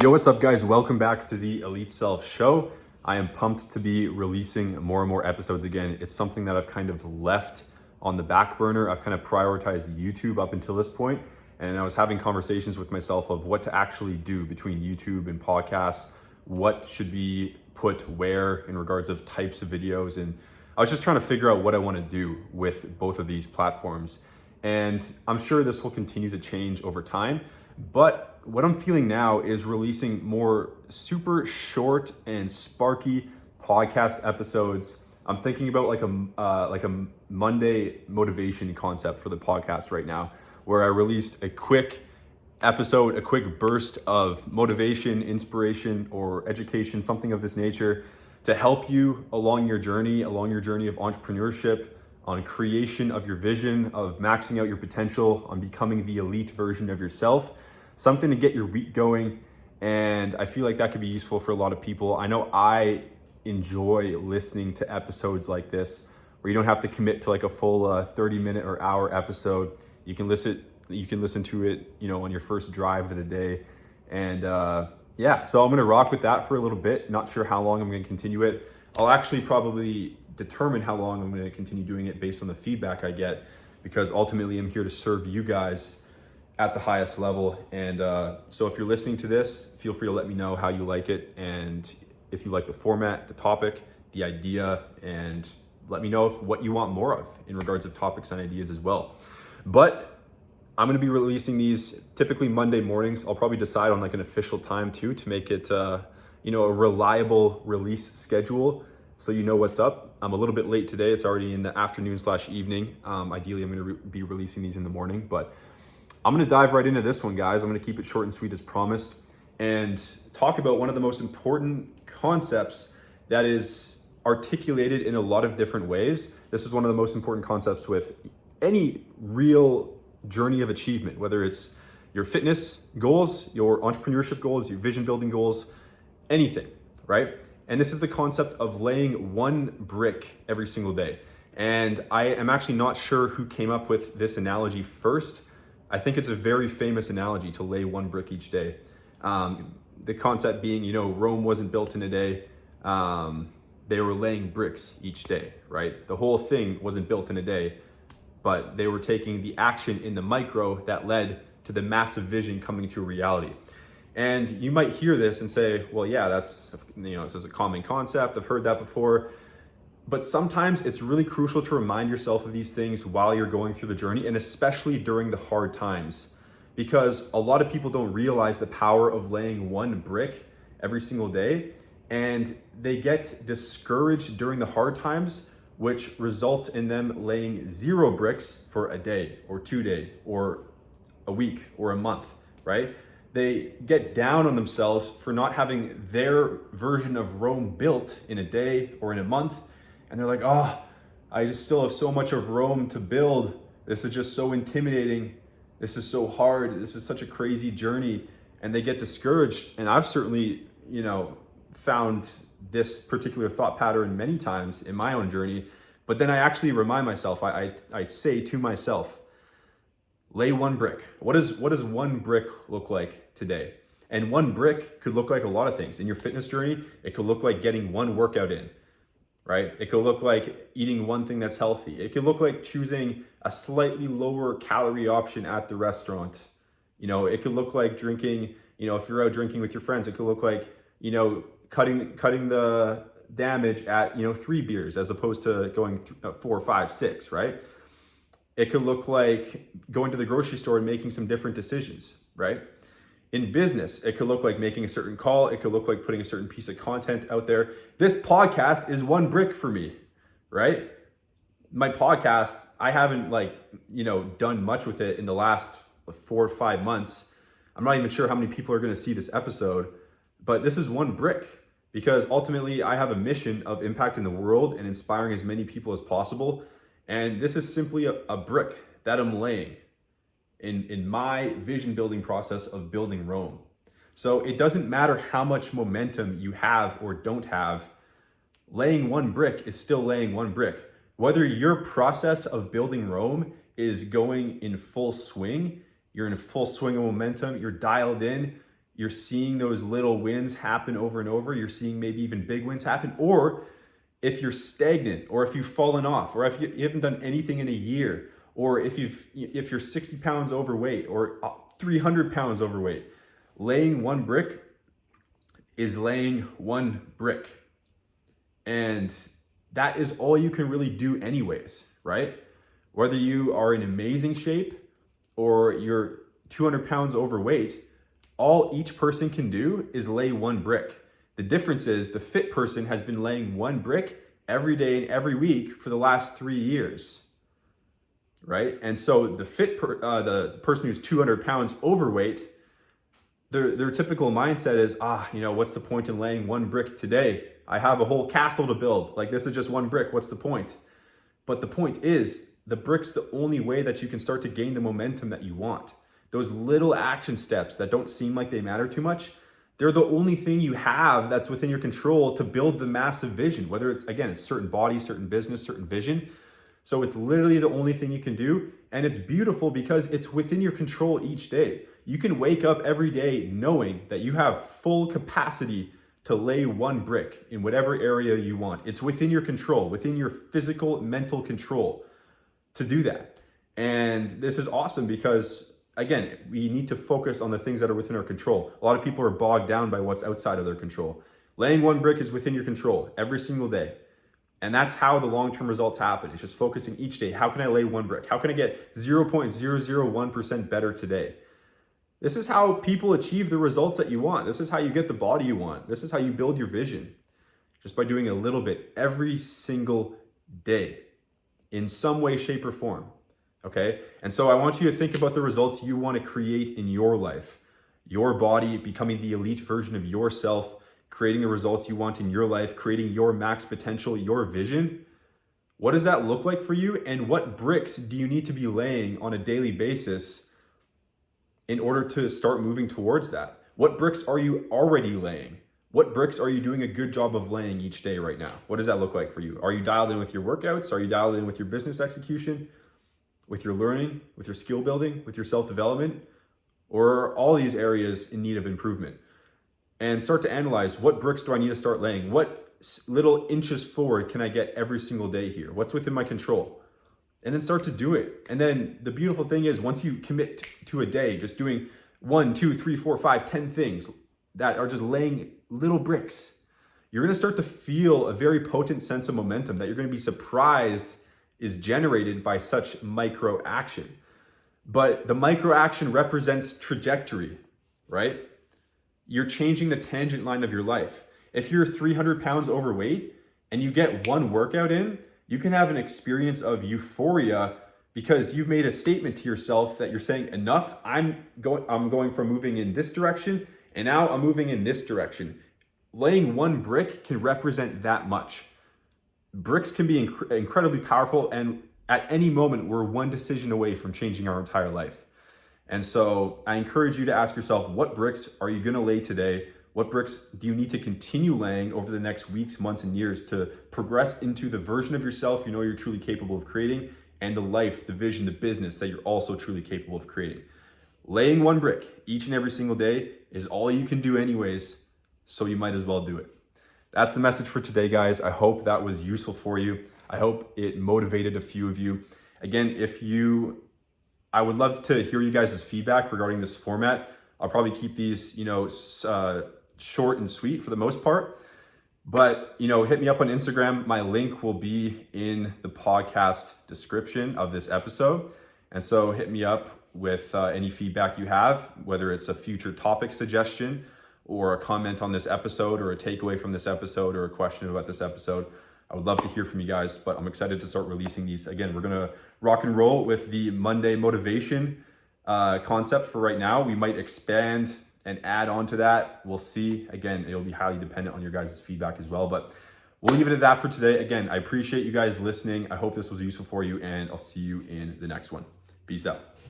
Yo, what's up, guys? Welcome back to the Elite Self Show. I am pumped to be releasing more and more episodes again. It's something that I've kind of left on the back burner. I've kind of prioritized YouTube up until this point, and I was having conversations with myself of what to actually do between YouTube and podcasts, what should be put where in regards of types of videos, and I was just trying to figure out what I want to do with both of these platforms. And I'm sure this will continue to change over time, but what I'm feeling now is releasing more super short and sparky podcast episodes. I'm thinking about like a Monday motivation concept for the podcast right now, where I released a quick episode, a quick burst of motivation, inspiration, or education, something of this nature, to help you along your journey of entrepreneurship, on creation of your vision, of maxing out your potential, on becoming the elite version of yourself. Something to get your week going, and I feel like that could be useful for a lot of people. I know I enjoy listening to episodes like this, where you don't have to commit to like a full 30-minute or hour episode. You can listen to it, on your first drive of the day. And so I'm gonna rock with that for a little bit. Not sure how long I'm gonna continue it. I'll actually probably determine how long I'm gonna continue doing it based on the feedback I get, because ultimately I'm here to serve you guys at the highest level. And so if you're listening to this, feel free to let me know how you like it, and if you like the format, the topic, the idea, and let me know what you want more of in regards of topics and ideas as well. But I'm going to be releasing these typically Monday mornings. I'll probably decide on like an official time too, to make it a reliable release schedule, so you know what's up. I'm a little bit late today. It's already in the afternoon/evening. Ideally I'm going to be releasing these in the morning, but I'm gonna dive right into this one, guys. I'm gonna keep it short and sweet as promised, and talk about one of the most important concepts that is articulated in a lot of different ways. This is one of the most important concepts with any real journey of achievement, whether it's your fitness goals, your entrepreneurship goals, your vision building goals, anything, right? And this is the concept of laying one brick every single day. And I am actually not sure who came up with this analogy first. I think it's a very famous analogy to lay one brick each day. The concept being, Rome wasn't built in a day. They were laying bricks each day, right? The whole thing wasn't built in a day, but they were taking the action in the micro that led to the massive vision coming to a reality. And you might hear this and say, well, yeah, this is a common concept. I've heard that before. But sometimes it's really crucial to remind yourself of these things while you're going through the journey, and especially during the hard times, because a lot of people don't realize the power of laying one brick every single day, and they get discouraged during the hard times, which results in them laying 0 bricks for a day or 2 days or a week or a month, right? They get down on themselves for not having their version of Rome built in a day or in a month. And they're like, I just still have so much of Rome to build. This is just so intimidating. This is so hard. This is such a crazy journey. And they get discouraged. And I've certainly, found this particular thought pattern many times in my own journey. But then I actually remind myself, I say to myself, lay one brick. What does one brick look like today? And one brick could look like a lot of things. In your fitness journey, it could look like getting one workout in. Right? It could look like eating one thing that's healthy. It could look like choosing a slightly lower calorie option at the restaurant. It could look like drinking, if you're out drinking with your friends, it could look like, cutting the damage at, 3 beers as opposed to going 4, 5, 6, right? It could look like going to the grocery store and making some different decisions, right? In business, it could look like making a certain call. It could look like putting a certain piece of content out there. This podcast is one brick for me, right? My podcast, I haven't done much with it in the last 4 or 5 months. I'm not even sure how many people are going to see this episode, but this is one brick, because ultimately I have a mission of impacting the world and inspiring as many people as possible. And this is simply a brick that I'm laying in my vision building process of building Rome. So it doesn't matter how much momentum you have or don't have, laying one brick is still laying one brick. Whether your process of building Rome is going in full swing, you're in a full swing of momentum, you're dialed in, you're seeing those little wins happen over and over. You're seeing maybe even big wins happen. Or if you're stagnant, or if you've fallen off, or if you haven't done anything in a year, or if you're 60 pounds overweight or 300 pounds overweight, laying one brick is laying one brick. And that is all you can really do anyways, right? Whether you are in amazing shape or you're 200 pounds overweight, all each person can do is lay one brick. The difference is the fit person has been laying one brick every day and every week for the last 3 years, right? And so the the person who's 200 pounds overweight, their typical mindset is, what's the point in laying one brick today? I have a whole castle to build. Like, this is just one brick. What's the point? But the point is, the brick's the only way that you can start to gain the momentum that you want. Those little action steps that don't seem like they matter too much, they're the only thing you have that's within your control to build the massive vision, whether it's certain body, certain business, certain vision. So it's literally the only thing you can do. And it's beautiful because it's within your control each day. You can wake up every day knowing that you have full capacity to lay one brick in whatever area you want. It's within your control, within your physical, mental control to do that. And this is awesome because, again, we need to focus on the things that are within our control. A lot of people are bogged down by what's outside of their control. Laying one brick is within your control every single day. And that's how the long-term results happen. It's just focusing each day. How can I lay one brick? How can I get 0.001% better today? This is how people achieve the results that you want. This is how you get the body you want. This is how you build your vision. Just by doing a little bit every single day in some way, shape, or form. Okay? And so I want you to think about the results you want to create in your life. Your body, becoming the elite version of yourself, creating the results you want in your life, creating your max potential, your vision. What does that look like for you? And what bricks do you need to be laying on a daily basis in order to start moving towards that? What bricks are you already laying? What bricks are you doing a good job of laying each day right now? What does that look like for you? Are you dialed in with your workouts? Are you dialed in with your business execution, with your learning, with your skill building, with your self-development? Or are all these areas in need of improvement? And start to analyze, what bricks do I need to start laying? What little inches forward can I get every single day here? What's within my control? And then start to do it. And then the beautiful thing is, once you commit to a day, just doing 1, 2, 3, 4, 5, 10 things that are just laying little bricks, you're gonna start to feel a very potent sense of momentum that you're gonna be surprised is generated by such micro action. But the micro action represents trajectory, right? You're changing the tangent line of your life. If you're 300 pounds overweight and you get one workout in, you can have an experience of euphoria because you've made a statement to yourself that you're saying, enough, I'm going from moving in this direction and now I'm moving in this direction. Laying one brick can represent that much. Bricks can be incredibly powerful, and at any moment, we're one decision away from changing our entire life. And so I encourage you to ask yourself, what bricks are you gonna lay today? What bricks do you need to continue laying over the next weeks, months, and years to progress into the version of yourself you know you're truly capable of creating, and the life, the vision, the business that you're also truly capable of creating? Laying one brick each and every single day is all you can do anyways, so you might as well do it. That's the message for today, guys. I hope that was useful for you. I hope it motivated a few of you. Again, I would love to hear you guys' feedback regarding this format. I'll probably keep these, short and sweet for the most part. But, hit me up on Instagram. My link will be in the podcast description of this episode. And so hit me up with any feedback you have, whether it's a future topic suggestion or a comment on this episode or a takeaway from this episode or a question about this episode. I would love to hear from you guys, but I'm excited to start releasing these. Again, we're gonna rock and roll with the Monday motivation concept for right now. We might expand and add on to that. We'll see. Again, it'll be highly dependent on your guys' feedback as well, but we'll leave it at that for today. Again, I appreciate you guys listening. I hope this was useful for you, and I'll see you in the next one. Peace out.